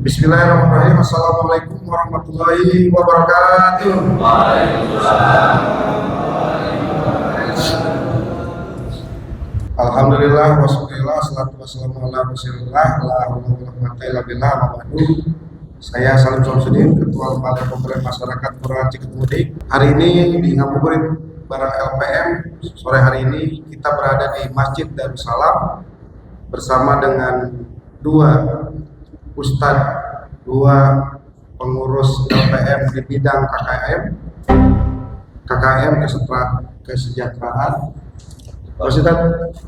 Bismillahirrahmanirrahim. Assalamualaikum warahmatullahi wabarakatuh. Waalaikumsalam. Alhamdulillah wassalatu wassalamu ala Rasulillah la haula wala quwwata illa billah. Saya Salim Samsudin, Ketua Lembaga Pemberdayaan Masyarakat Kelurahan Ciketmudik. Hari ini di Ngabuburit bareng LPM. Sore hari ini kita berada di Masjid Darussalam bersama dengan dua Ustadz, dua pengurus LPM di bidang KKM kesejahteraan. Ustadz,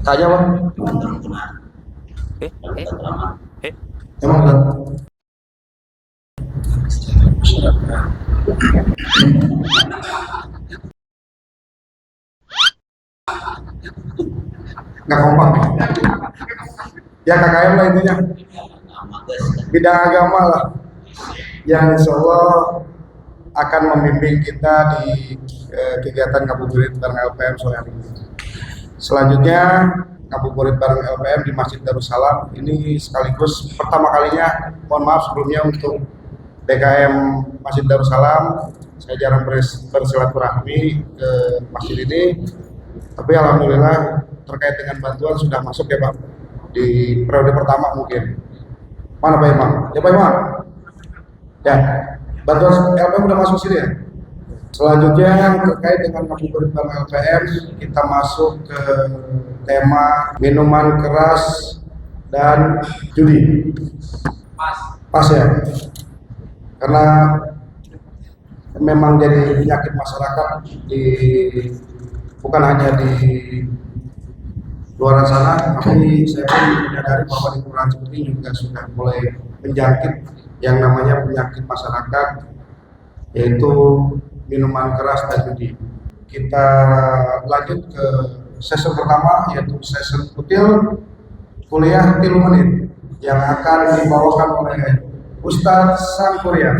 tanya bang? Emang kan? Nggak kompak ya KKM lah intinya, bidang agama lah yang insya Allah akan membimbing kita di kegiatan ngabuburit bareng LPM sore hari ini. Selanjutnya ngabuburit bareng LPM di Masjid Darussalam ini sekaligus pertama kalinya, mohon maaf sebelumnya untuk DKM Masjid Darussalam, saya jarang bersilaturahmi ke masjid ini, tapi alhamdulillah terkait dengan bantuan sudah masuk ya Pak di periode pertama mungkin. Mana Pak Imam? Ya Pak Imam? Ya, bantuan LPM udah masuk sini ya? Selanjutnya terkait dengan ngabuburit bareng LPM, kita masuk ke tema minuman keras dan judi. Pas ya? Karena memang jadi penyakit masyarakat bukan hanya di luar sana, tapi saya pun menyadari bahwa di Kelurahan Ciketmudik juga sudah mulai menjangkit yang namanya penyakit masyarakat, yaitu minuman keras dan judi. Kita lanjut ke sesi pertama, yaitu sesi kuliah 3 menit yang akan dibawakan oleh Ustadz Sangkurian.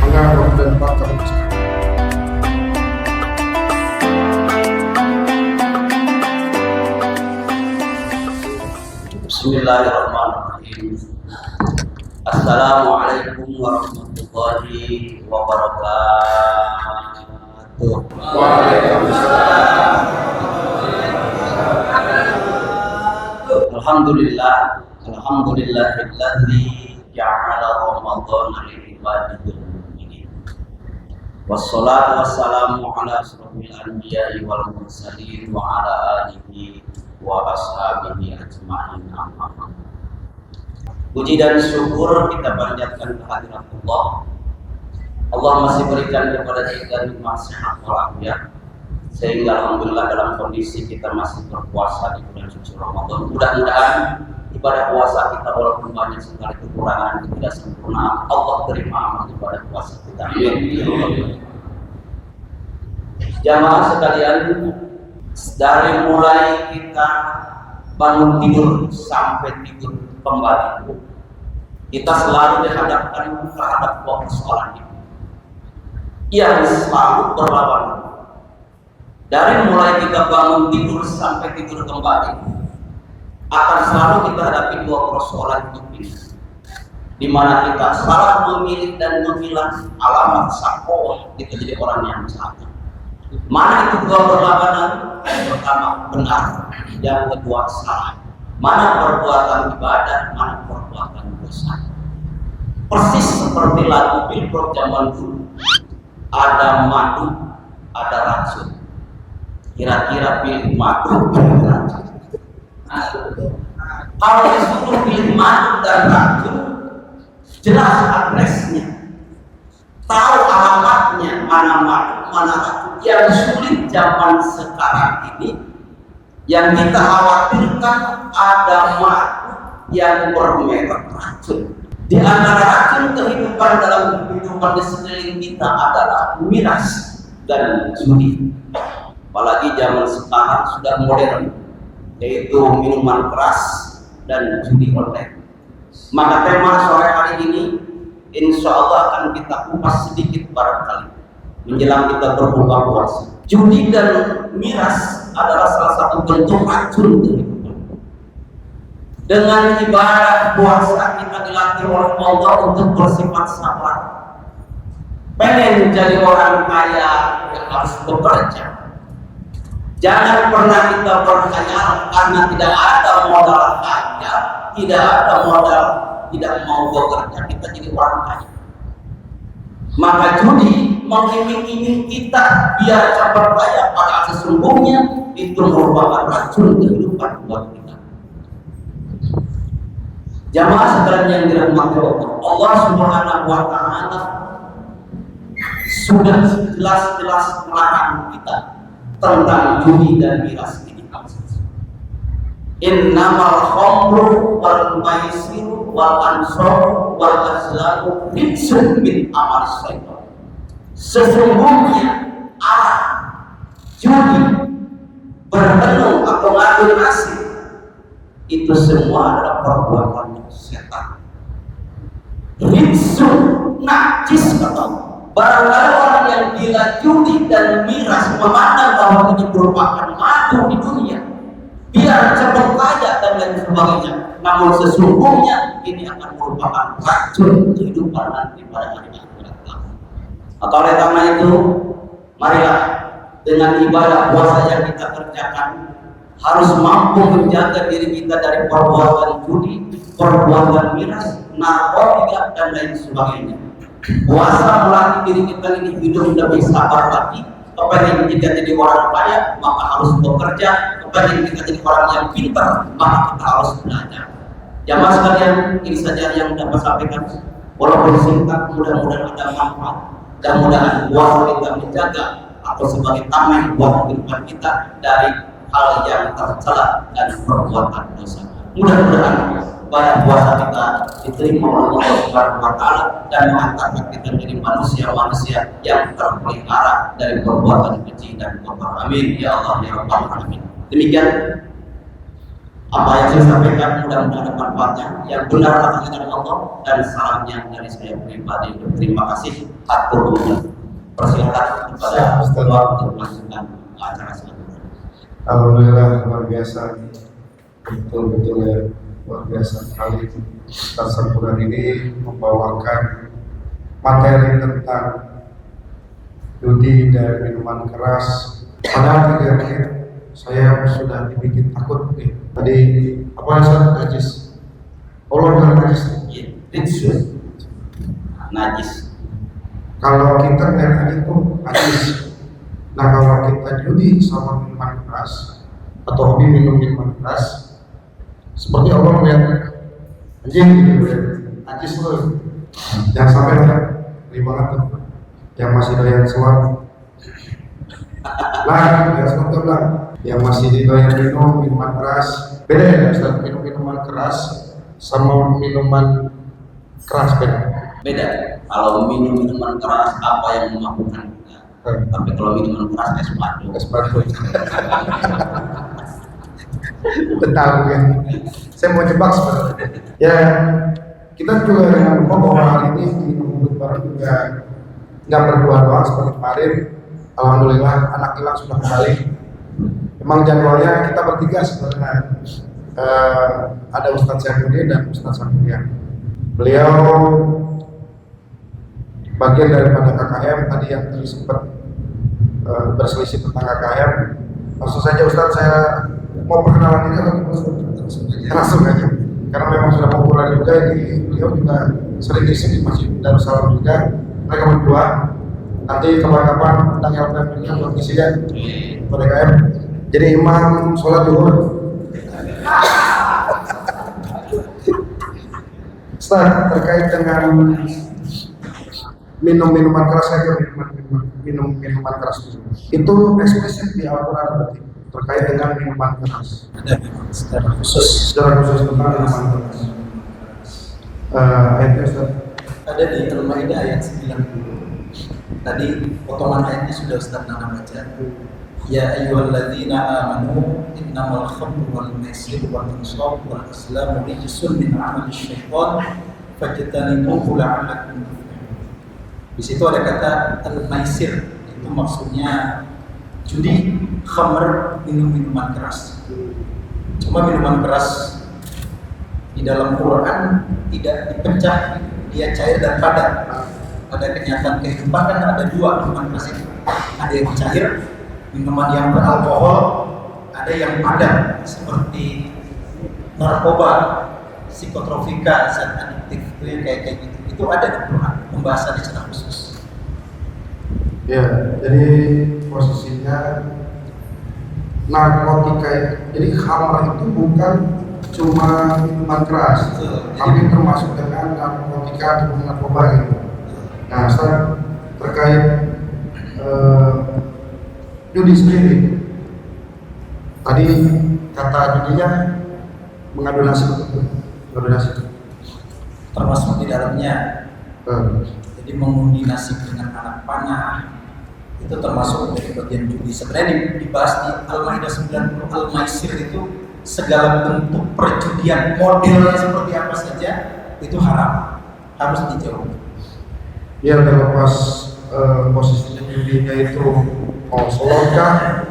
Mengapa dan Pak Kapolres. Bismillahirrahmanirrahim. Assalamualaikum warahmatullahi wabarakatuh. Waalaikumsalam. Alhamdulillahilladzi ja'ala Ramadhana li ibadihi mu'minin. Wassalatu wassalamu ala asyrofil anbiya'i wal mursalin wa ala alihi wa ashabihi ajma'in. Amma ba'du. Puji dan syukur kita panjatkan kehadirat Allah. Allah masih berikan kepada kita nikmat sehat walafiat, sehingga alhamdulillah dalam kondisi kita masih berpuasa di bulan suci Ramadan. Mudah-mudahan ibadah puasa kita walaupun banyak sekali kekurangan, ketidaksempurnaan, Allah terima amal ibadah puasa kita. Amin. Jamaah sekalian, dari mulai kita bangun tidur sampai tidur kembali, kita selalu dihadapkan terhadap dua persoalan ini yang selalu berlawanan. Dari mulai kita bangun tidur sampai tidur kembali, akan selalu kita hadapi dua persoalan ini, di mana kita salah memilih dan memilah alamat sakoah kita jadi orang yang salah. Mana itu dua berlawanan? Yang pertama benar, yang kedua salah. Mana perbuatan ibadah, mana perbuatan dosa. Persis seperti lagu Billboard zaman dulu, ada madu, ada racun. Kira-kira pilih madu dan racun. Kalau disuruh pilih madu dan racun, jelas adresnya, tahu alamatnya, mana madu, mana racun. Yang sulit zaman sekarang ini, yang kita khawatirkan ada madu yang bermerek racun. Di antara racun kehidupan dalam kehidupan di sekeliling kita adalah miras. dan judi. Apalagi zaman sekarang sudah modern, yaitu minuman keras dan judi online. Maka tema sore hari ini insya Allah akan kita kupas sedikit barangkali menjelang kita berbuka puasa. Judi dan miras adalah salah satu bentuk racun kehidupan. Dengan ibadah puasa kita dilatih oleh Allah untuk bersifat sabar. Pengen jadi orang kaya yang harus bekerja. Jangan pernah kita berkhayal karena tidak ada modal kaya, tidak ada modal tidak mau bekerja kita jadi orang kaya. Maka judi mengiming-iming kita biar cepat kaya, padahal sesungguhnya itu merupakan racun kehidupan buat kita. Jamaah sekalian yang dirahmati Allah, Allah Subhanahu wa Ta'ala sudah jelas-jelas melarang kita tentang judi dan miras ini. Innamal khamru wal maisiru wal ansor wal azlamu rijsun min amal syaitan. Sesungguhnya arah judi, bertenung atau ngadu nasib itu semua adalah perbuatan setan. Rijsun, najis kata. Barangkali orang yang gila judi dan miras memandang bahwa ini merupakan madu di dunia, biar cepat kaya dan lain sebagainya. Namun sesungguhnya ini akan merupakan racun kehidupan nanti pada hari akhirat. Atau oleh karena itu, marilah dengan ibadah puasa yang kita kerjakan harus mampu menjaga diri kita dari perbuatan judi, perbuatan miras, narkotika dan lain sebagainya. Puasa melatih diri kita ini hidup lebih sabar lagi. Kepengen kita jadi orang kaya, maka harus bekerja. Kepengen kita jadi orang yang pintar, maka kita harus belajar. Jamaah sekalian, ini saja yang dapat sampaikan. Walaupun singkat, mudah-mudahan ada manfaat. Mudah-mudahan puasa kita menjaga atau sebagai tameng buat kehidupan kita dari hal yang tercela dan perbuatan dosa. Mudah-mudahan pada puasa kita diterima oleh Allah Subhanahu wa Ta'ala dan mengangkat kita menjadi manusia-manusia yang terpelihara dari perbuatan keji dan kotor. Amin ya Allah ya Rabbal Alamin. Demikian apa yang saya sampaikan, mudah-mudahan ada manfaatnya. Yang benar datangnya dari Allah dan salamnya dari saya pribadi. Terima kasih. Atur persilakan kepada Ustaz untuk melanjutkan acara selanjutnya. Alhamdulillah, luar biasa, betul-betul ya, luar biasa sekali. Ustaz Sampuran ini membawakan materi tentang judi dan minuman keras. Padahal akhir saya sudah dibikin takut nih. Tadi apa Ustaz? Najis. Allah dan najis. Rijsun, najis. Kalau kita lihat itu najis. Nah kalau kita judi sama minuman keras atau hobi minum minuman keras, seperti Allah melihat anjing gitu ya, najis loh. Jangan sampai lah, ngeri banget tuh. Yang masih doyan selat, lah ya seperti lah. Yang masih doyan minum minuman keras, beda ya Ustaz, minum minuman keras sama minuman keras beda. Beda. Kalau minum minuman keras apa yang memabukkan kita? Tapi kalau minuman keras es batu. Betul ya. Saya mau jebak sebenarnya. Ya, kita juga jangan lupa bahwa hari ini di Ubud Barat juga nggak berdua doang seperti kemarin. Alhamdulillah anak hilang sudah kembali. Memang jadwalnya kita bertiga sebenarnya. Ada Ustadz Syafruddin dan Ustadz Sampuran. Beliau bagian daripada KKM tadi yang tadi sempat berselisih tentang KKM. Langsung saja Ustadz, saya mau perkenalan ini langsung aja karena memang sudah populer juga beliau juga sering isi di Masjid Darussalam juga. Mereka berdua nanti kapan-kapan undang LPM-nya buat ngisi ya KKM. Jadi imam sholat zuhur. Ustaz, terkait dengan minuman keras saja, minuman keras itu eksplisit di Al-Quran berarti terkait dengan minuman keras. Secara khusus tentang minuman keras. Ayatnya Ustaz ada di Al-Maidah ayat 90. Tadi potongan ayatnya sudah Ustaz Nana baca. Ya ayyuhalladzina amanu innamal khamru wal maisir wal ansab wal azlamu rijsun min amali syaitan fajtanibuhu la'allakum tuflihun. Di situ ada kata al-maisir, itu maksudnya judi, khamr, minuman keras. Cuma minuman keras di dalam Quran tidak dipecah, dia cair dan padat. Pada kenyataan kehidupan kan ada dua minuman keras itu. Ada yang cair, minuman yang beralkohol, ada yang padat seperti narkoba, psikotropika, zat adiktif itu yang kayak gitu. Itu ada di Quran, pembahasannya secara khusus. Ya, jadi posisinya narkotika, jadi khamr itu bukan cuma minuman keras, tapi termasuk dengan narkotika atau narkoba gitu. Nah, Ustaz, terkait judi sendiri, tadi kata judinya mengadu nasib, Termasuk di dalamnya. Jadi mengundi nasib dengan anak panah itu termasuk dari bagian judi. Sebenarnya dibahas di Al-Maidah 90, Al-Maisir itu segala bentuk perjudian, modelnya seperti apa saja itu haram, harus dijauhi. Ya, terlepas posisinya judinya itu mau slot kah,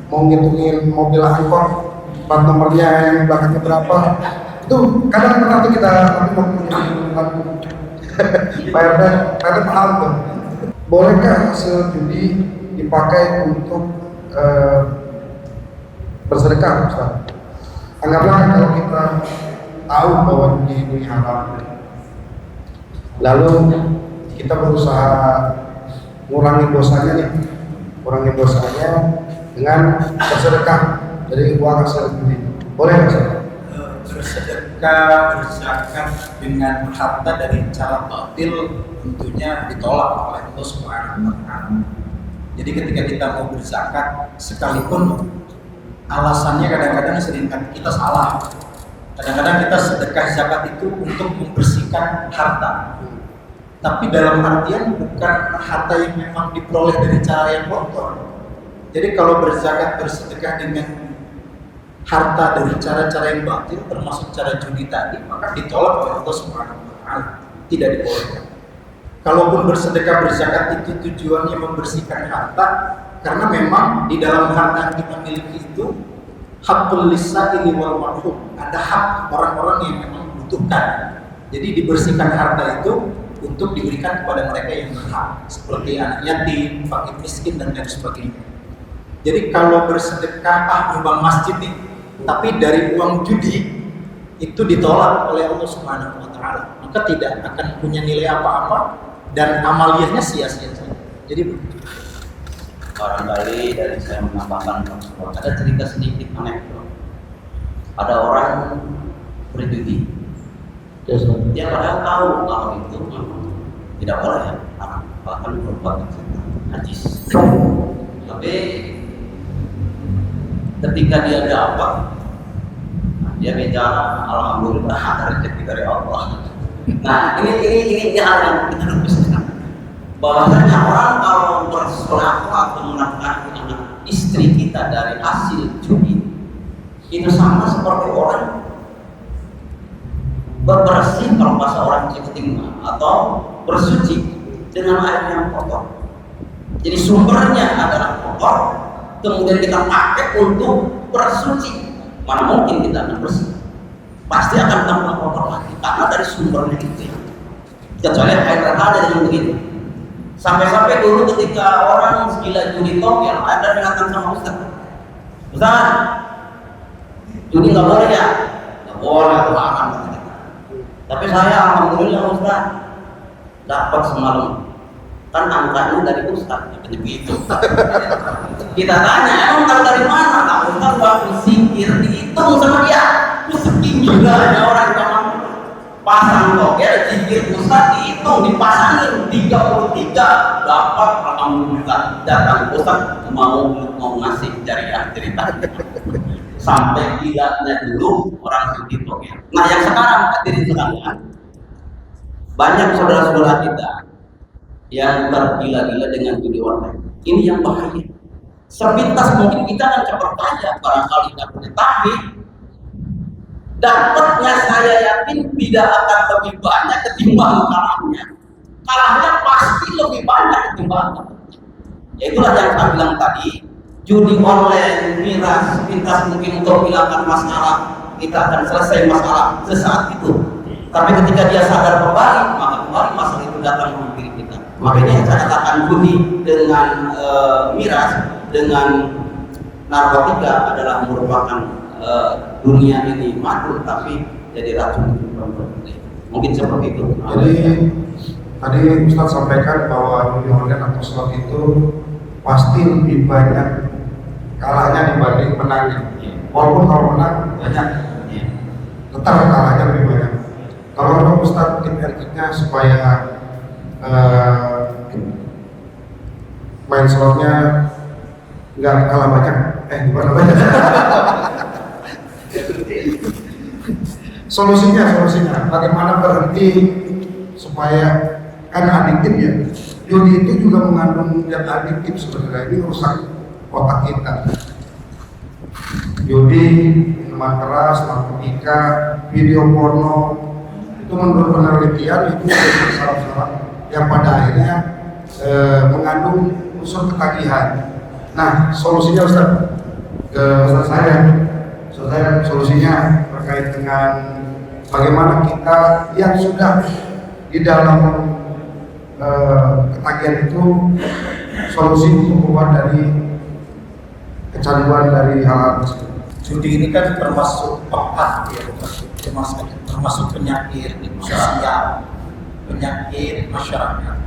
mau ngitungin mobil angkot, plat nomornya yang belakangnya berapa, itu kadang pernah tuh kita nanti mau punya Pak RT paham tuh. Bolehkah hasil judi dipakai untuk bersedekah, Ustaz? Anggaplah kalau kita tahu bahwa judi ini haram, lalu kita berusaha ngurangin dosanya dengan bersedekah dari uang hasil judi. Boleh nggak, Ustaz? Bersedekah, berzakat dengan harta dari cara batil tentunya ditolak oleh Allah Subhanahu wa Ta'ala. Jadi ketika kita mau berzakat, sekalipun alasannya kadang-kadang sering kita salah. Kadang-kadang kita sedekah zakat itu untuk membersihkan harta. Tapi dalam artian bukan harta yang memang diperoleh dari cara yang kotor. Jadi kalau berzakat bersedekah dengan harta dari cara-cara yang batil, termasuk cara judi tadi, maka ditolak oleh Allah Subhanahu wa Ta'ala, tidak dibolehkan. Kalaupun bersedekah berzakat itu tujuannya membersihkan harta, karena memang di dalam harta yang kita miliki itu hakul lisaili wal mahrum, ada hak orang-orang yang memang membutuhkan. Jadi dibersihkan harta itu untuk diberikan kepada mereka yang berhak, seperti anak yatim, fakir miskin dan lain sebagainya. Jadi kalau bersedekah nyumbang masjid nih, tapi dari uang judi itu ditolak oleh Allah Subhanahu wa Ta'ala, maka tidak akan punya nilai apa-apa dan amaliyahnya sia-sia saja. Jadi barangkali dari saya menambahkan ada cerita sedikit anekdot. Ada orang berjudi, dia padahal tahu kalau itu tidak boleh, bahkan perbuatan najis. Tapi ketika dia dapat, dia bicara alhamdulillah ada rezeki dari Allah. Nah, ini hal yang kita luruskan. Bahwasanya orang kalau berselingkuh atau menafkahi anak istri kita dari hasil judi, itu sama seperti orang berbersih kalau bahasa orang Jawa atau bersuci dengan air yang kotor. Jadi sumbernya adalah kotor, kemudian kita pakai untuk bersuci. Mana mungkin kita akan bersih? Pasti akan tambah kotor lagi karena dari sumbernya itu. Kecuali air ada yang begitu. Sampai-sampai dulu ketika orang gila judi togel, ada yang datang sama Ustaz, judi nggak boleh ya? Nggak boleh, atau akan. Tapi saya alhamdulillah Ustaz dapat semalam. Kan angkanya dari Ustaz, jadi begitu. Kita tanya, emang tahu dari mana? Nah, Ustaz waktu singkir dihitung sama dia. Terus setinggi ada orang yang pasang togel, singkir Ustaz dihitung, dipasangin 33, dapat alhamdulillah. Datang Ustaz mau ngasih jariah cerita. Sampai gilanya dulu orang singkir togel. Nah yang sekarang hadirin sekalian, banyak saudara-saudara kita yang tergila-gila dengan judi online. Ini yang bahaya. Sepintas mungkin kita akan cepat kaya, barangkali dapat, tapi dapatnya saya yakin tidak akan lebih banyak ketimbang kalahnya. Kalahnya pasti lebih banyak ketimbang. Ya itulah yang saya bilang tadi, judi online, miras, sepintas mungkin untuk menghilangkan masalah, kita akan selesai masalah sesaat itu. Tapi ketika dia sadar kembali, maka kembali masalah itu datang menghampiri kita. Makanya saya katakan judi dengan miras, dengan narkotika adalah merupakan dunia ini madu, tapi jadi racun. Mungkin seperti itu. Jadi tadi Ustaz sampaikan bahwa judi online atau slot itu pasti lebih banyak kalahnya dibanding menangnya. Walaupun kalau menang banyak, tetap kalahnya lebih banyak. Kalau untuk Ustaz tip-triknya supaya main slotnya nggak kalah banyak, gimana banyak? Solusinya bagaimana berhenti supaya, kan adiktif ya, judi itu juga mengandung zat adiktif sebenarnya, ini rusak otak kita. Judi, minuman keras, narkotika, video porno, itu menurut penelitian itu saraf-saraf yang pada akhirnya mengandung unsur ketagihan. Nah, solusinya Ustaz, Ustaz saya solusinya terkait dengan bagaimana kita yang sudah di dalam ketagihan itu, solusi untuk keluar dari kecanduan dari hal tersebut. Judi ini kan termasuk pekat ya, termasuk penyakit sosial, penyakit masyarakat.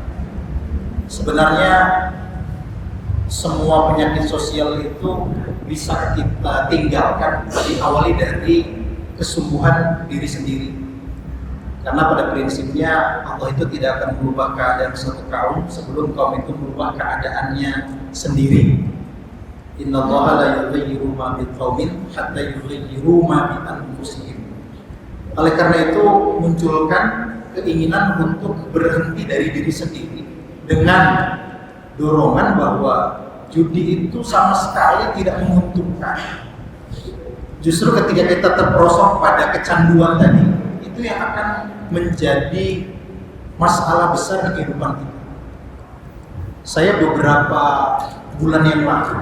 Sebenarnya semua penyakit sosial itu bisa kita tinggalkan, diawali dari kesungguhan diri sendiri. Karena pada prinsipnya Allah itu tidak akan merubah keadaan suatu kaum sebelum kaum itu merubah keadaannya sendiri. Innallaha la yughayyiru ma biqaumin hatta yughayyiru ma bi anfusihim. Oleh karena itu munculkan keinginan untuk berhenti dari diri sendiri dengan dorongan bahwa judi itu sama sekali tidak menguntungkan. Justru ketika kita terperosok pada kecanduan tadi, itu yang akan menjadi masalah besar di kehidupan kita. Saya beberapa bulan yang lalu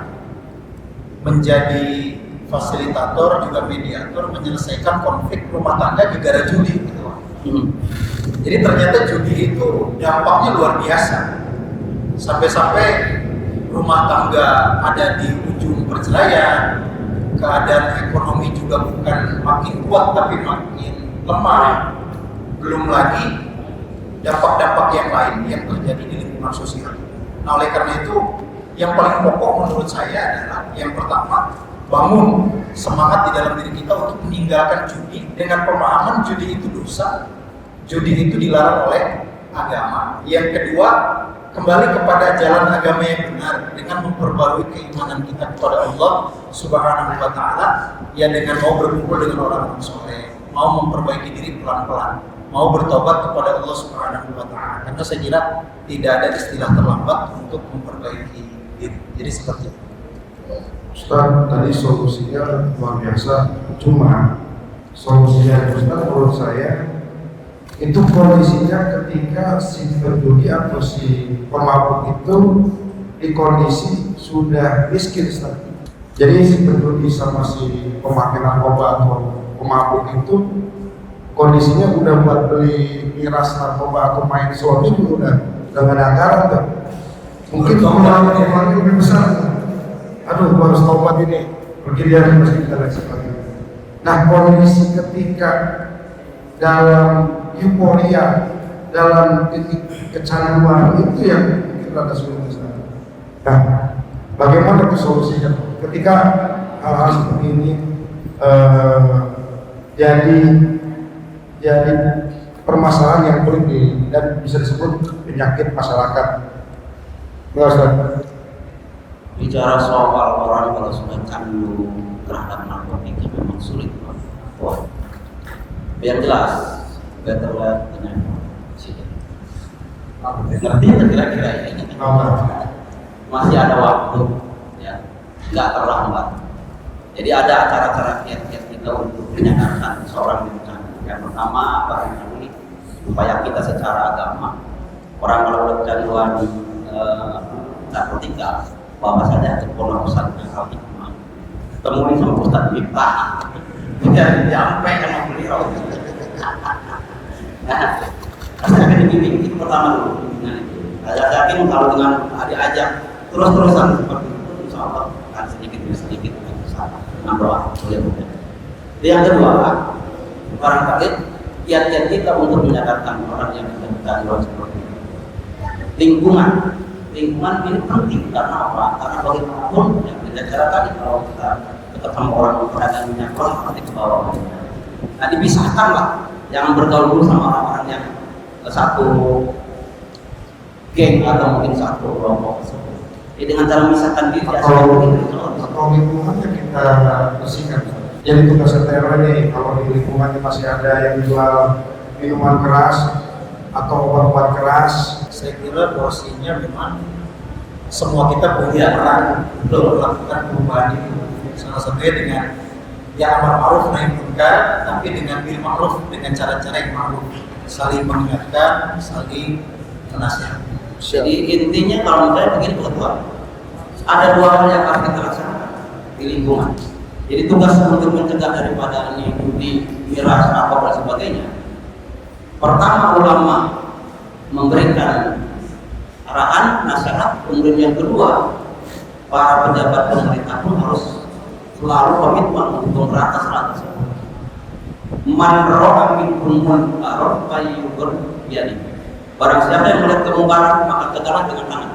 menjadi fasilitator juga mediator menyelesaikan konflik rumah tangga gara-gara judi gitu. Jadi ternyata judi itu dampaknya luar biasa. Sampai-sampai rumah tangga ada di ujung perceraian, keadaan ekonomi juga bukan makin kuat tapi makin lemah. Belum lagi dampak-dampak yang lain yang terjadi di lingkungan sosial. Nah, oleh karena itu yang paling pokok menurut saya adalah yang pertama, bangun semangat di dalam diri kita untuk meninggalkan judi dengan pemahaman judi itu dosa, judi itu dilarang oleh agama. Yang kedua, kembali kepada jalan agama yang benar dengan memperbarui keimanan kita kepada Allah Subhanahu wa Ta'ala, ya dengan mau berkumpul dengan orang-orang soleh, mau memperbaiki diri pelan-pelan, mau bertobat kepada Allah Subhanahu wa Ta'ala. Karena saya kira tidak ada istilah terlambat untuk memperbaiki diri. Jadi seperti itu. Ustaz, tadi solusinya luar biasa, cuma solusinya Ustaz menurut saya itu kondisinya ketika si penjudi atau si pemabuk itu di kondisi sudah miskin Ustaz. Jadi si penjudi sama si pemakai narkoba atau pemabuk itu kondisinya udah buat beli miras narkoba atau main slot itu udah nggak ada anggaran tuh. Mungkin pengeluaran lebih besar. Aduh, gua harus tobat ini, pergi dia masjid dan lain sebagainya. Nah, kondisi ketika dalam euforia, dalam titik kecanduan itu yang kita rada sulit. Nah, bagaimana itu solusinya? Ketika hal-hal seperti ini jadi permasalahan yang pelik dan bisa disebut penyakit masyarakat. Bicara soal orang kalau sudah candu terhadap narkotika memang sulit. Wah, biar jelas, better late than never. Ngerti nggak kira-kira ini? Masih ada waktu, ya, nggak terlambat. Jadi ada acara-acara kiat-kiat kita untuk menyadarkan seorang bencana. Yang pertama barangkali upaya kita secara agama. Orang kalau kecanduan narkotika, bawa saja ke pondok pesantren Al Hikmah. Temui sama Ustaz Miftah. Tidak sampai sama beliau. Nah, saya akan dibimbing itu pertama dulu. Saya yakin kalau dengan diajak terus-terusan seperti itu, insya Allah akan sedikit demi sedikit dengan doa. Yang kedua, barangkali kiat-kiat kita untuk menyadarkan orang yang kecanduan seperti itu. Lingkungan ini penting karena apa? Karena bagaimanapun yang kita cara tadi kalau kita ketemu orang pedagang minyak goreng pasti ke bawah. Nah dipisahkanlah yang bergaul dulu sama orang-orang yang satu geng atau mungkin satu kelompok. Jadi dengan cara memisahkan diri atau lingkungannya kita bersihkan. Jadi tugas RT ini kalau di lingkungannya masih ada yang jual minuman keras atau obat-obat keras, saya kira porsinya memang semua kita punya peran untuk melakukan perubahan itu. Salah satunya dengan ya amar ma'ruf nahi munkar, tapi dengan bil ma'ruf, dengan cara-cara yang ma'ruf, saling mengingatkan, saling menasihati. Jadi intinya kalau menurut saya begini Tuhan, ada dua hal yang harus kita laksanakan di lingkungan. Jadi tugas untuk mencegah daripada ini judi, miras, atau dan sebagainya. Pertama ulama memberikan arahan, nasihat, kemudian yang kedua para pejabat pemerintah pun harus selalu komitmen untuk memberantas hal tersebut. Man ra'a minkum munkaran falyughayyirhu biyadihi. Barang siapa yang melihat kemungkaran maka tegaklah dengan tangan.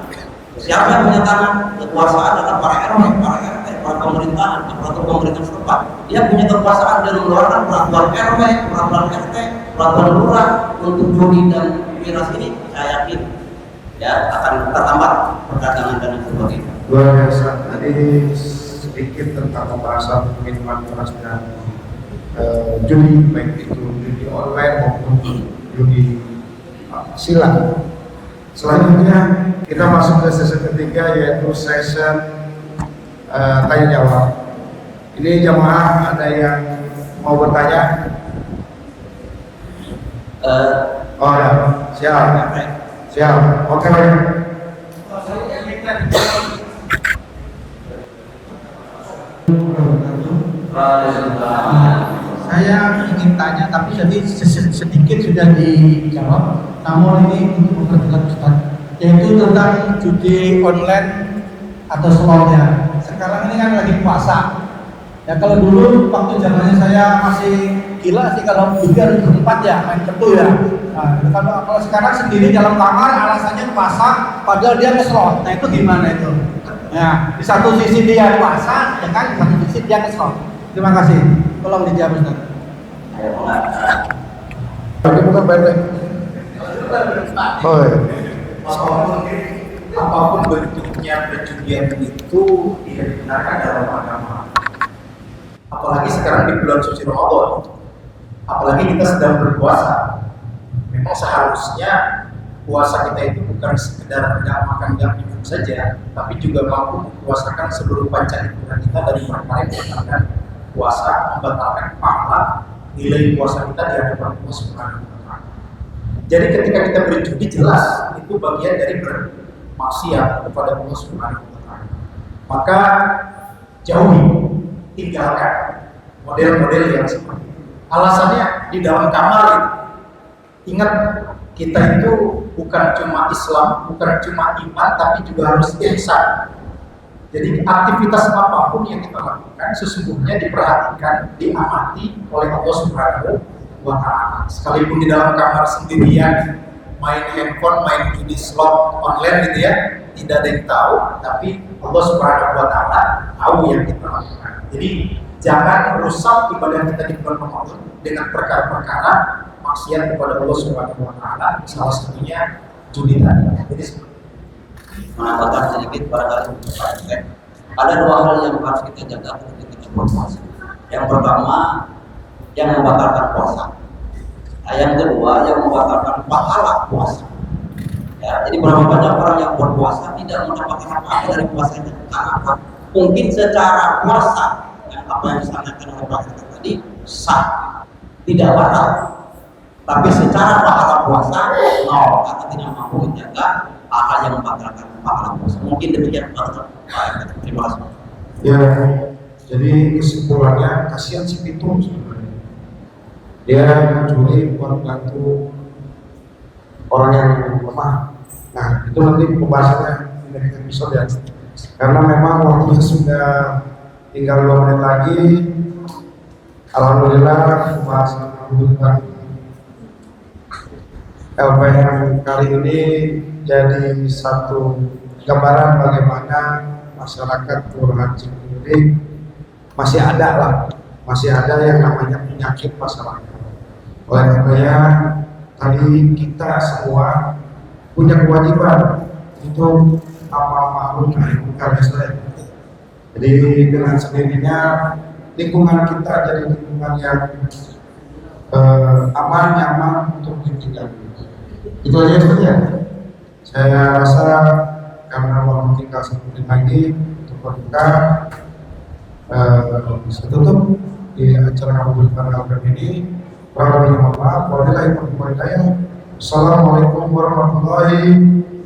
Siapa yang punya tangan? Kekuasaan adalah para RW, para RT, para pemerintahan, aparatur pemerintahan setempat. Dia punya kekuasaan dan mengeluarkan peraturan RW, peraturan RT, peraturan lurah untuk judi dan miras ini. Saya yakin ya akan terhambat perdagangan dan sebagainya. Luar biasa. Tadi sedikit tentang pembahasan minuman keras dan judi, baik itu judi online maupun judi silang. Selanjutnya kita masuk ke sesi ketiga yaitu session tanya jawab. Ini jamaah ada yang mau bertanya? Oh ya, siap. Siap. Oke. Saya ingin tanya, tapi tadi sedikit sudah dijawab. Namun ini untuk memperjelas Ustaz, yaitu tentang judi online atau slotnya. Sekarang ini kan lagi puasa. Ya kalau dulu waktu zamannya saya masih gila sih kalau judi harus berempat ya, main kartu ya. Nah, kalau sekarang sendiri dalam kamar alasannya puasa, padahal dia nge-slot. Nah itu gimana itu? Ya, di satu sisi dia puasa, ya kan? Di satu sisi dia nge-slot. Terima kasih. Tolong dijawab Ustaz. Oke, bukan baik. Oh, iya. Apapun bentuknya perjudian itu tidak dibenarkan dalam agama. Apalagi sekarang di bulan suci Ramadan, apalagi kita sedang berpuasa. Memang seharusnya puasa kita itu bukan sekedar tidak makan dan minum saja, tapi juga mampu mempuasakan seluruh panca indera kita dari perkara yang membatalkan puasa, membatalkan pahala nilai puasa kita di hadapan Allah Subhanahu wa Ta'ala. Jadi ketika kita berjudi jelas itu bagian dari bermaksiat kepada Allah Subhanahu wa Ta'ala. Maka jauhi, tinggalkan model-model yang seperti itu. Alasannya di dalam kamar itu. Ingat, kita itu bukan cuma Islam, bukan cuma iman, tapi juga harus ihsan. Jadi aktivitas apapun yang kita lakukan sesungguhnya diperhatikan, diamati oleh Allah Subhanahu wa Ta'ala. Sekalipun di dalam kamar sendirian main handphone, main judi slot online gitu ya, tidak ada yang tahu, tapi Allah Subhanahu wa Ta'ala tahu yang kita lakukan. Jadi jangan rusak ibadah kita di bulan Ramadan dengan perkara-perkara maksiat kepada Allah Subhanahu wa Ta'ala, salah satunya judi tadi. Jadi menambahkan sedikit barangkali ada dua hal yang harus kita jaga ketika kita berpuasa. Yang pertama yang membatalkan puasa. Yang kedua yang membatalkan pahala puasa. Ya, Ya, jadi berapa banyak orang yang berpuasa tidak mendapatkan apa-apa dari puasanya? Karena mungkin secara puasa yang apa yang disampaikan oleh Pak Ustaz tadi sah, tidak batal. Tapi secara pahala puasa, no, karena tidak mampu menjaga hal yang membatalkan pahala puasa. Mungkin demikian Pak Ustaz. Terima kasih. Ya, jadi kesimpulannya kasihan si Pitung sebenarnya. Dia mencuri buat bantu orang yang lemah. Nah, itu nanti pembahasannya di next episode ya. Karena memang waktunya sudah tinggal 2 menit lagi. Alhamdulillah pembahasan LPM kali ini jadi satu gambaran bagaimana masyarakat Kelurahan Cikunir masih ada lah, masih ada yang namanya penyakit masyarakat. Oleh karenanya tadi kita semua punya kewajiban untuk amal ma'ruf nahi munkar. Jadi dengan sendirinya lingkungan kita jadi lingkungan yang aman, nyaman untuk ditinggal. Itu aja saja. Saya rasa karena waktu tinggal 1 menit lagi untuk berbuka, bisa tutup di acara Ngabuburit Al-Quran ini. Kurang lebihnya mohon maaf. Wabillahi taufiq wal hidayah. Assalamualaikum warahmatullahi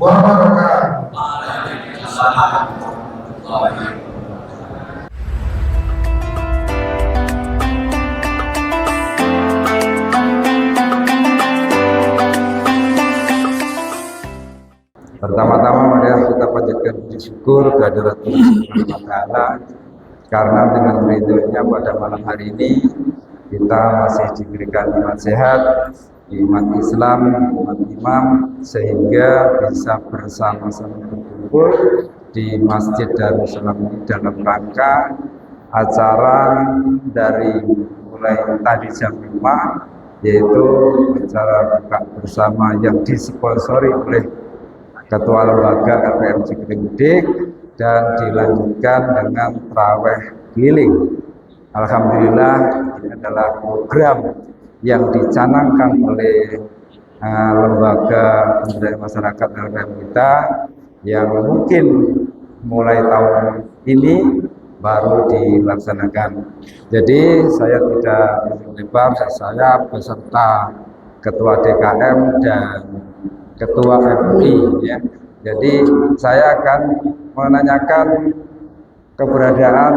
wabarakatuh. Waalaikumsalam warahmatullahi wabarakatuh. Pertama-tama marilah kita panjatkan puji syukur kehadirat Allah Subhanahu wa taala karena dengan ridhonya pada malam hari ini kita masih diberikan iman sehat, iman Islam, iman imam sehingga bisa bersama-sama berkumpul di Masjid Darussalam ini dalam rangka acara dari mulai tadi jam 5 yaitu acara buka bersama yang disponsori oleh Ketua Lembaga LPM Cikunir dan dilanjutkan dengan tarawih keliling. Alhamdulillah ini adalah program yang dicanangkan oleh Lembaga Pemberdayaan Masyarakat LPM kita yang mungkin mulai tahun ini baru dilaksanakan. Jadi saya tidak lebar, saya beserta Ketua DKM dan Ketua MUI ya. Jadi saya akan menanyakan keberadaan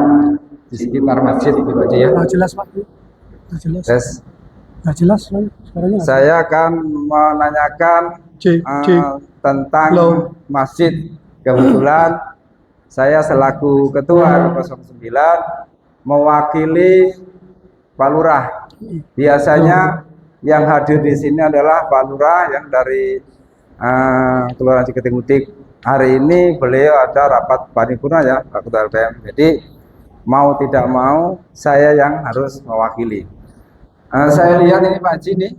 di sekitar masjid gitu aja ya. Nggak jelas Pak, nggak jelas. Tes. Nggak jelas suaranya. Saya akan menanyakan tentang masjid. Kebetulan saya selaku Ketua RW 09 mewakili Pak Lurah. Biasanya yang hadir di sini adalah Pak Lurah yang dari Kelurahan Cikunir. Hari ini beliau ada rapat paripurna ya Pak Ketua LPM. Jadi mau tidak mau saya yang harus mewakili. Saya lihat ini Pak Haji nih,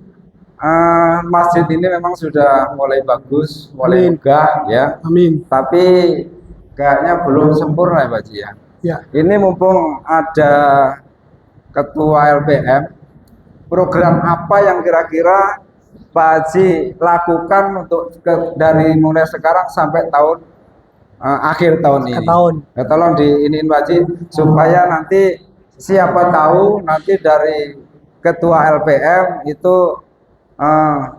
masjid ini memang sudah mulai bagus, mulai megah ya. Amin. Tapi kayaknya belum sempurna ya Pak Haji ya. Ya. Ini mumpung ada Ketua LPM, program apa yang kira-kira Pak Haji lakukan untuk dari mulai sekarang sampai tahun akhir tahun ini? Ya, tolong diiniin Pak Haji supaya nanti siapa tahu nanti dari Ketua LPM itu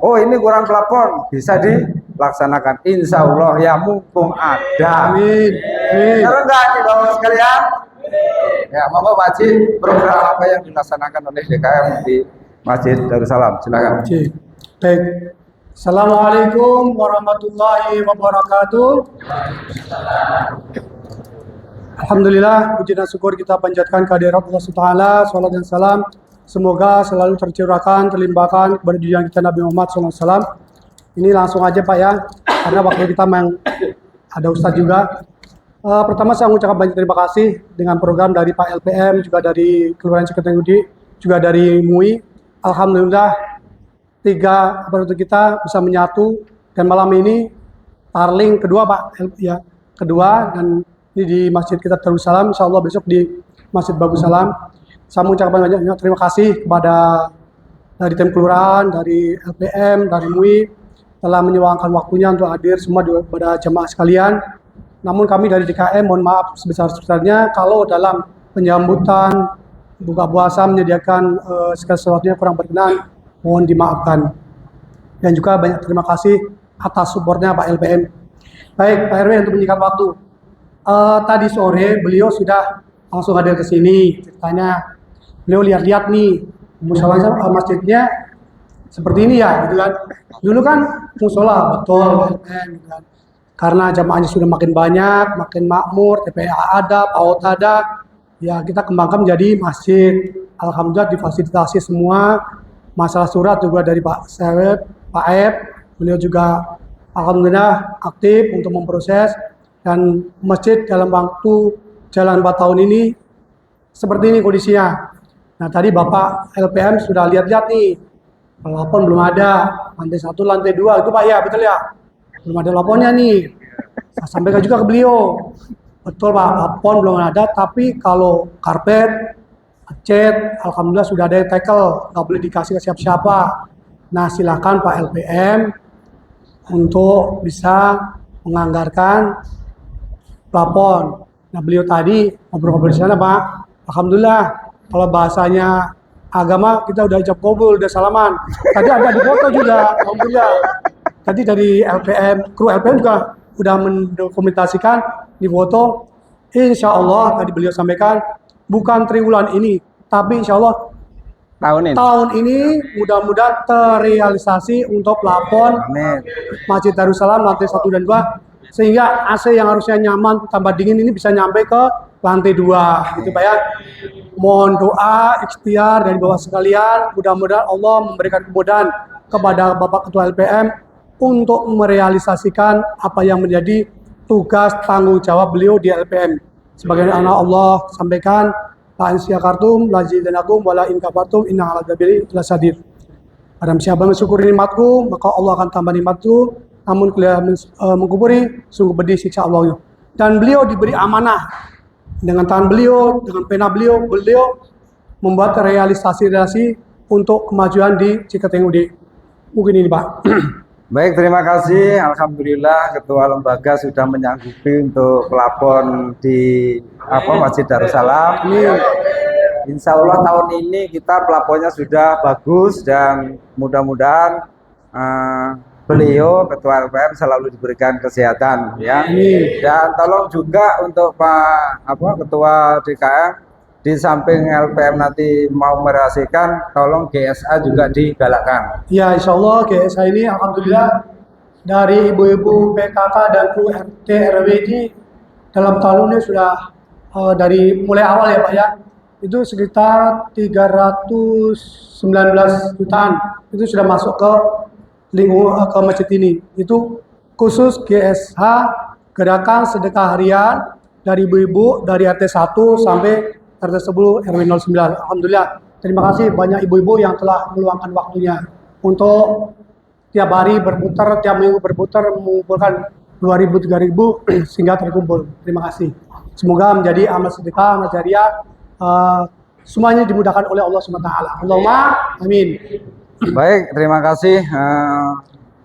oh ini kurang plafon bisa dilaksanakan insya Allah ya mumpung ada. Amin. Kalau enggak nih Bapak sekalian ya monggo Pak Haji program apa yang dilaksanakan oleh DKM di Masjid Darussalam silakan. Baik. Assalamualaikum warahmatullahi wabarakatuh. Alhamdulillah, puji dan syukur kita panjatkan kehadirat Allah Subhanahu. Salawat dan salam semoga selalu tercurahkan, terlimpahkan kepada junjungan kita Nabi Muhammad SAW. Ini langsung aja Pak ya, karena waktu kita memang ada Ustadz juga. Pertama saya mengucapkan banyak terima kasih dengan program dari Pak LPM, juga dari Kelurahan Cikunir, juga dari MUI. Alhamdulillah 3 aparatur kita bisa menyatu dan malam ini tarling kedua Pak ya, kedua dan ini di Masjid kita Darussalam, insya Allah besok di Masjid Bagus Salam. Saya mengucapkan banyak terima kasih kepada dari tim kelurahan, dari LPM, dari MUI telah menyuangkan waktunya untuk hadir semua pada jemaah sekalian. Namun kami dari DKM mohon maaf sebesar-besarnya kalau dalam penyambutan buka puasa menyediakan segala sesuatunya kurang berkenan, mohon dimaafkan. Dan juga banyak terima kasih atas supportnya Pak LPM. Baik, Pak RW untuk menyingkat waktu. Tadi sore beliau sudah langsung hadir ke sini. Ceritanya beliau lihat-lihat nih musola masjidnya seperti ini ya, gitu kan. Dulu kan musola betul, gitu kan. Karena jamaahnya sudah makin banyak, makin makmur, TPA ada, PAUD ada, ya kita kembangkan menjadi masjid. Alhamdulillah difasilitasi semua. Masalah surat juga dari Pak Sewet, Pak Ep, beliau juga alhamdulillah aktif untuk memproses, dan masjid dalam waktu jalan 4 tahun ini seperti ini kondisinya. Nah tadi Bapak LPM sudah lihat-lihat nih, pelapon belum ada, lantai 1, lantai 2 itu Pak ya, betul ya? Belum ada laponnya nih. Saya sampaikan juga ke beliau, betul Pak, lapon belum ada, tapi kalau karpet, cat, alhamdulillah sudah ada yang tackle, nggak boleh dikasih ke siapa-siapa. Nah silakan Pak LPM untuk bisa menganggarkan plafon. Nah beliau tadi ngobrol-ngobrol di sana Pak, alhamdulillah kalau bahasanya agama kita udah ijab kabul, udah salaman. Tadi ada di foto juga, alhamdulillah. Tadi dari LPM, kru LPM juga udah mendokumentasikan di foto. Insya Allah tadi beliau sampaikan bukan triwulan ini, tapi insya Allah tahun ini mudah-mudahan terrealisasi untuk plafon Masjid Darussalam lantai 1 dan 2, sehingga AC yang harusnya nyaman tambah dingin ini bisa nyampe ke lantai 2 gitu Pak ya. Mohon doa ikhtiar dari bawah sekalian, mudah-mudahan Allah memberikan kemudahan kepada Bapak Ketua LPM untuk merealisasikan apa yang menjadi tugas tanggung jawab beliau di LPM. Sebagai anak Allah sampaikan, la in syakartum la zidanakum wa la in kafartum inna ala dzabiri lasadir. Barang siapa mensyukuri nikmatku, maka Allah akan tambah nikmatku. Namun kalian mengkufuri, sungguh pedih siksa Allah. Dan beliau diberi amanah. Dengan tangan beliau, dengan pena beliau, beliau membuat realisasi untuk kemajuan di Ciketeng UD. Mungkin ini Pak. Baik, terima kasih. Alhamdulillah Ketua Lembaga sudah menyanggupi untuk pelapon di Masjid Darussalam. Insya Allah tahun ini kita pelaponnya sudah bagus dan mudah-mudahan beliau Ketua LPM selalu diberikan kesehatan ya. Dan tolong juga untuk Pak Ketua DKM, di samping LPM nanti mau merealisasikan, tolong GSA juga digalakkan. Ya insya Allah GSA ini alhamdulillah dari ibu-ibu PKK dan kru RT RW ini dalam tahun ini sudah dari mulai awal ya Pak ya, itu sekitar 319 jutaan itu sudah masuk ke ke masjid ini. Itu khusus GSH, gerakan sedekah harian dari ibu-ibu dari RT 1 sampai RT 10 RW 09. Alhamdulillah, terima kasih banyak ibu-ibu yang telah meluangkan waktunya untuk tiap hari berputar, tiap minggu berputar mengumpulkan 2.000-3.000 sehingga terkumpul. Terima kasih. Semoga menjadi amal sedekah, amal jariah, semuanya dimudahkan oleh Allah SWT. Allahumma amin. Baik, terima kasih.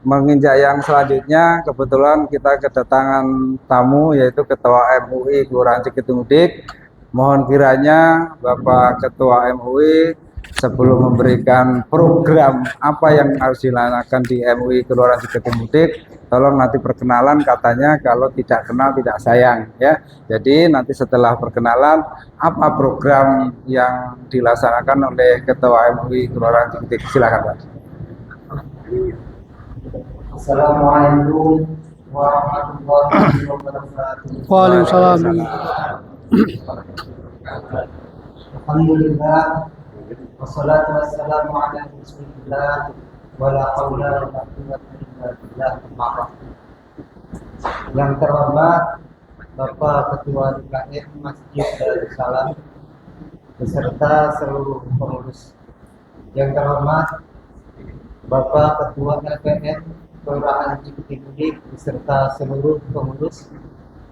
Menginjak yang selanjutnya, kebetulan kita kedatangan tamu yaitu Ketua MUI Kelurahan Ciketeng Udik. Mohon kiranya Bapak Ketua MUI sebelum memberikan program apa yang harus dilaksanakan di MUI Kelurahan Ciketeng Udik, tolong nanti perkenalan, katanya kalau tidak kenal tidak sayang ya. Jadi nanti setelah perkenalan apa program yang dilaksanakan oleh Ketua MUI Kelurahan Ciketeng Udik, silakan Pak. Assalamualaikum warahmatullahi wabarakatuh. Waalaikumsalam. Alhamdulillah, wassalatu wassalamu ala rasulillah, wala haula wala quwwata illa billah. Yang terhormat Bapak Ketua DKM Masjid Darussalam beserta seluruh pengurus. Yang terhormat Bapak Ketua LPM Kelurahan Ciketeng Udik beserta seluruh pengurus.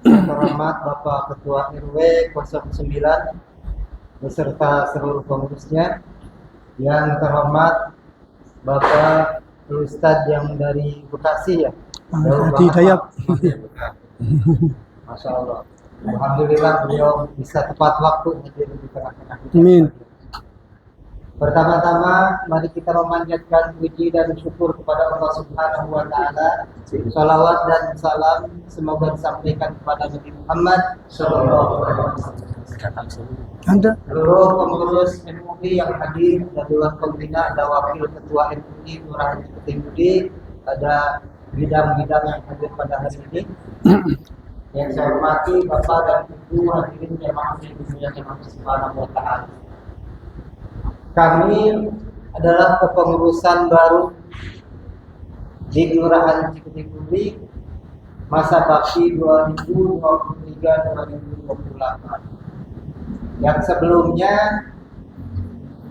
Yang terhormat Bapak Ketua RW 09 beserta seluruh pengurusnya. Yang terhormat Bapak Ustadz yang dari Bekasi ya. Hati Dayak. Masya Allah. Alhamdulillah beliau bisa tepat waktu hadir di tengah-tengah kita. Amin. Pertama-tama mari kita memanjatkan puji dan syukur kepada Allah Subhanahu wa taala. Salawat dan salam semoga disampaikan kepada Nabi Muhammad sallallahu alaihi wasallam. Anda Seluruh pengurus MUI yang hadir, ada Dewan Pembina, ada Wakil Ketua MUI Kelurahan Cipete Budi, ada bidang-bidang yang hadir pada hari ini. Yang saya hormati Bapak dan Ibu hadirin jemaah yang dimuliakan Allah Subhanahu wa taala. Kami adalah kepengurusan baru di Kelurahan Cipete Budi masa bakti 2023-2028. Yang sebelumnya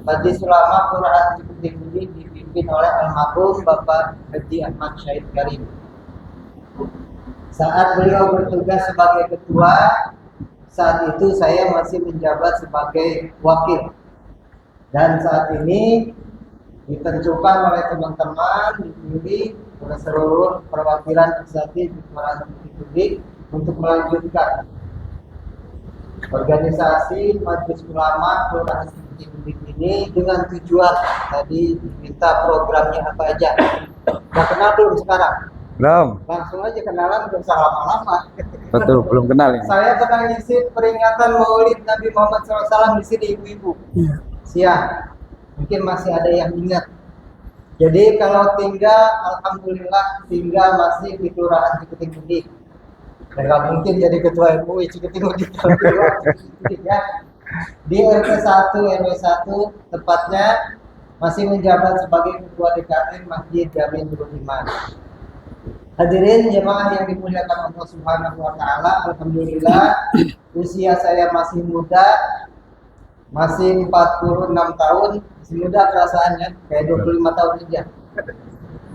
Majelis Ulama Kelurahan Cipete Budi dipimpin oleh almarhum Bapak Haji Ahmad Syahid Karim. Saat beliau bertugas sebagai ketua, saat itu saya masih menjabat sebagai wakil. Dan saat ini ditentukan oleh teman-teman dipilih oleh seluruh perwakilan eksekutif di Kelurahan Cipete Budi untuk melanjutkan organisasi Majelis Ulama Kelurahan Cipete Budi ini dengan tujuan tadi diminta programnya apa aja. Udah kenal belum sekarang? Belum. Langsung aja kenalan, gak usah lama-lama. Betul, belum kenal ini. Saya pernah ngisi peringatan Maulid Nabi Muhammad SAW di sini ibu-ibu. Iya. Siang, mungkin masih ada yang ingat. Jadi kalau tinggal, alhamdulillah tinggal masih di Kelurahan Cipete Budi. Dan nggak mungkin jadi ketua MUI Cipete Budi kalau di luar Cipete Budi ya. Di RW 1 tepatnya masih menjabat sebagai ketua DKM Masjid Jamin Nurul Iman. Hadirin jemaah yang dimuliakan Allah Subhanahu wa taala, alhamdulillah usia saya masih muda. Masih 46 tahun, masih muda perasaannya, kayak 25 tahun aja.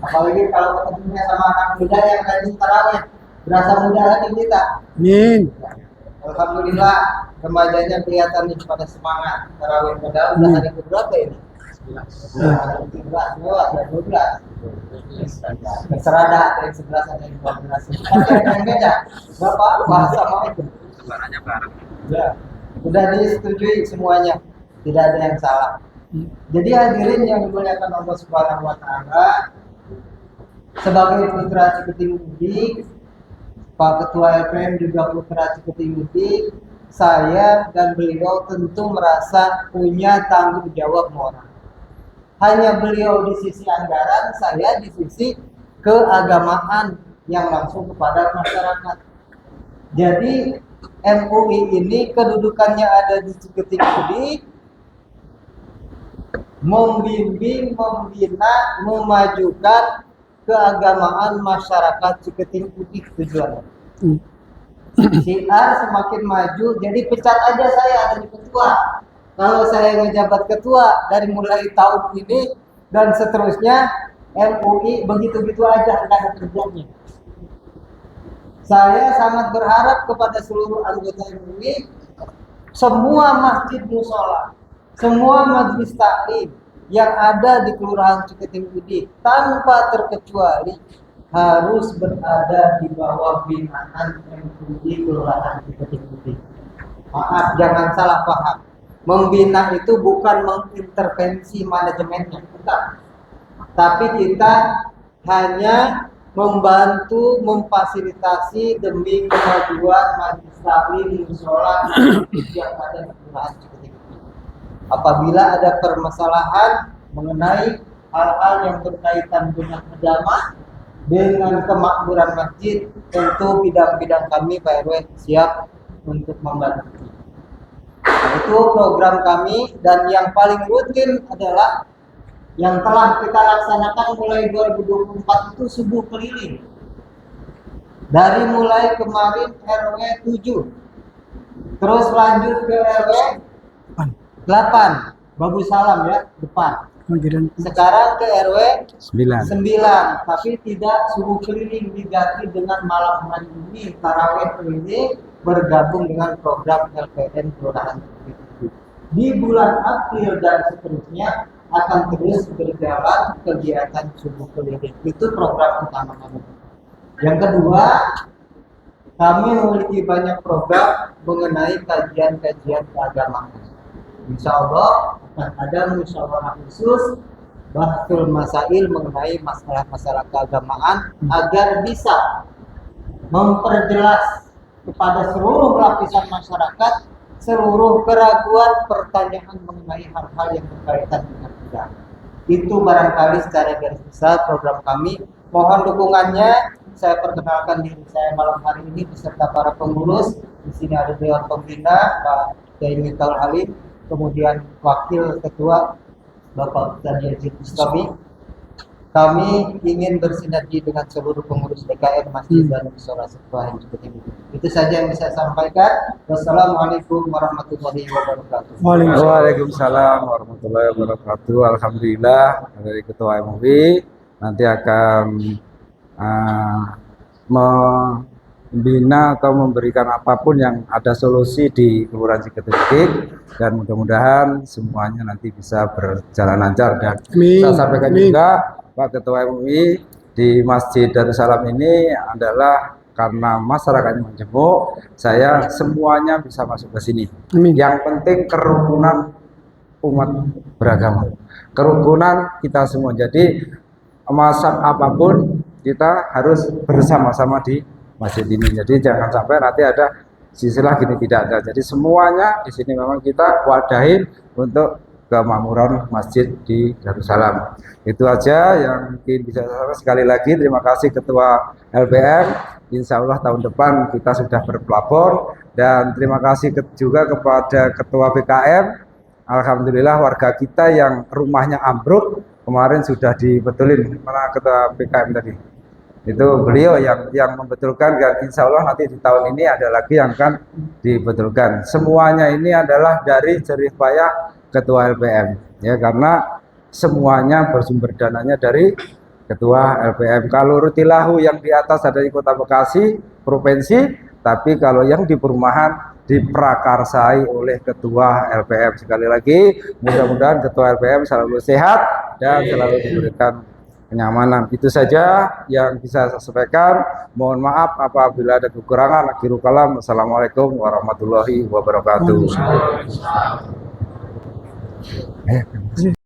Apalagi kalau ketemunya sama anak muda yang rajin tarawih, berasa muda lagi kita. Amin. Alhamdulillah, remajanya kelihatan nih pada semangat tarawih. Padahal udah hari keberapa ini? 11. Ada 12. Serada dari 11 ada 12. Ada yang beda. Bapak bahasa mau itu. Lebarannya bareng. Ya. Sudah disetujui semuanya, tidak ada yang salah. Jadi hadirin yang dimuliakan Allah Subhanahu wa taala, sebagai putra Cipete Budi, Pak Ketua LPM juga putra Cipete Budi, saya dan beliau tentu merasa punya tanggung jawab moral. Hanya beliau di sisi anggaran, saya di sisi keagamaan yang langsung kepada masyarakat. Jadi MUI ini kedudukannya ada di Cipete Budi, membimbing, membina, memajukan keagamaan masyarakat Cipete Budi tujuannya. Siar semakin maju, jadi pecat aja saya jadi ketua. Kalau saya ngejabat ketua dari mulai tahun ini dan seterusnya, MUI begitu-begitu aja nggak ada kerjanya. Saya sangat berharap kepada seluruh anggota MUI, semua masjid mushola, semua majelis taklim yang ada di Kelurahan Cipete Budi tanpa terkecuali harus berada di bawah binaan MUI Kelurahan Cipete Budi. Maaf, jangan salah paham. Membina itu bukan mengintervensi manajemennya, bukan. Tapi kita hanya membantu, memfasilitasi demi kemajuan majelis taklim mushola yang ada di Kelurahan Cipete Budi. Apabila ada permasalahan mengenai hal-hal yang berkaitan dengan agama, dengan kemakmuran masjid, tentu bidang-bidang kami Pak RW siap untuk membantu. Nah, itu program kami, dan yang paling rutin adalah yang telah kita laksanakan mulai 2024 itu subuh keliling. Dari mulai kemarin RW 7, terus lanjut ke RW 8, Bagus Salam ya, depan. Sekarang ke RW 9, tapi tidak subuh keliling, diganti dengan malam hari ini tarawih keliling bergabung dengan program LPN Kelurahan. Di bulan April dan seterusnya akan terus berjalan kegiatan subuh keliling. Itu program utama kami. Yang kedua, kami memiliki banyak program mengenai kajian-kajian keagamaan. Insya Allah akan ada musyawarah khusus bahsul masail mengenai masalah-masalah keagamaan agar bisa memperjelas kepada seluruh lapisan masyarakat seluruh keraguan pertanyaan mengenai hal-hal yang berkaitan dengan agama. Itu barangkali secara garis besar program kami. Mohon dukungannya. Saya perkenalkan diri saya malam hari ini beserta para pengurus. Di sini ada Dewan Pembina Pak Kiai Miftahul Halim, kemudian Wakil Ketua Bapak Ustadz Yazid Bustami. Kami ingin bersinergi dengan seluruh pengurus DKM Masjid dan Mushola Sekolah yang cukup tinggi. Itu saja yang bisa saya sampaikan. Wassalamualaikum warahmatullahi wabarakatuh. Waalaikumsalam warahmatullahi wabarakatuh. Alhamdulillah dari Ketua MUI nanti akan membina atau memberikan apapun yang ada solusi di Kelurahan Ciketindik, dan mudah-mudahan semuanya nanti bisa berjalan lancar. Dan saya sampaikan juga Pak Ketua MUI di Masjid Darussalam ini adalah karena masyarakatnya menjemuk, saya semuanya bisa masuk ke sini. Yang penting kerukunan umat beragama, kerukunan kita semua. Jadi mazhab apapun kita harus bersama-sama di masjid ini. Jadi jangan sampai nanti ada sisilah gini, tidak ada. Jadi semuanya di sini memang kita wadahin untuk kemakmuran masjid di Darussalam. Itu aja yang mungkin bisa saya sampaikan. Sekali lagi terima kasih Ketua LPM. Insya Allah tahun depan kita sudah berpelapor, dan terima kasih juga kepada Ketua BKM. Alhamdulillah warga kita yang rumahnya ambruk kemarin sudah dibetulin. Mana Ketua BKM tadi? Itu beliau yang membetulkan, dan insya Allah nanti di tahun ini ada lagi yang akan dibetulkan. Semuanya ini adalah dari jerih payah Ketua LPM, ya, karena semuanya bersumber dananya dari Ketua LPM. Kalau Rutilahu yang di atas ada di Kota Bekasi, provinsi, tapi kalau yang di perumahan diprakarsai oleh Ketua LPM. Sekali lagi, mudah-mudahan Ketua LPM selalu sehat dan selalu diberikan kenyamanan. Itu saja yang bisa saya sampaikan. Mohon maaf apabila ada kekurangan. Akhirul kalam. Assalamualaikum warahmatullahi wabarakatuh.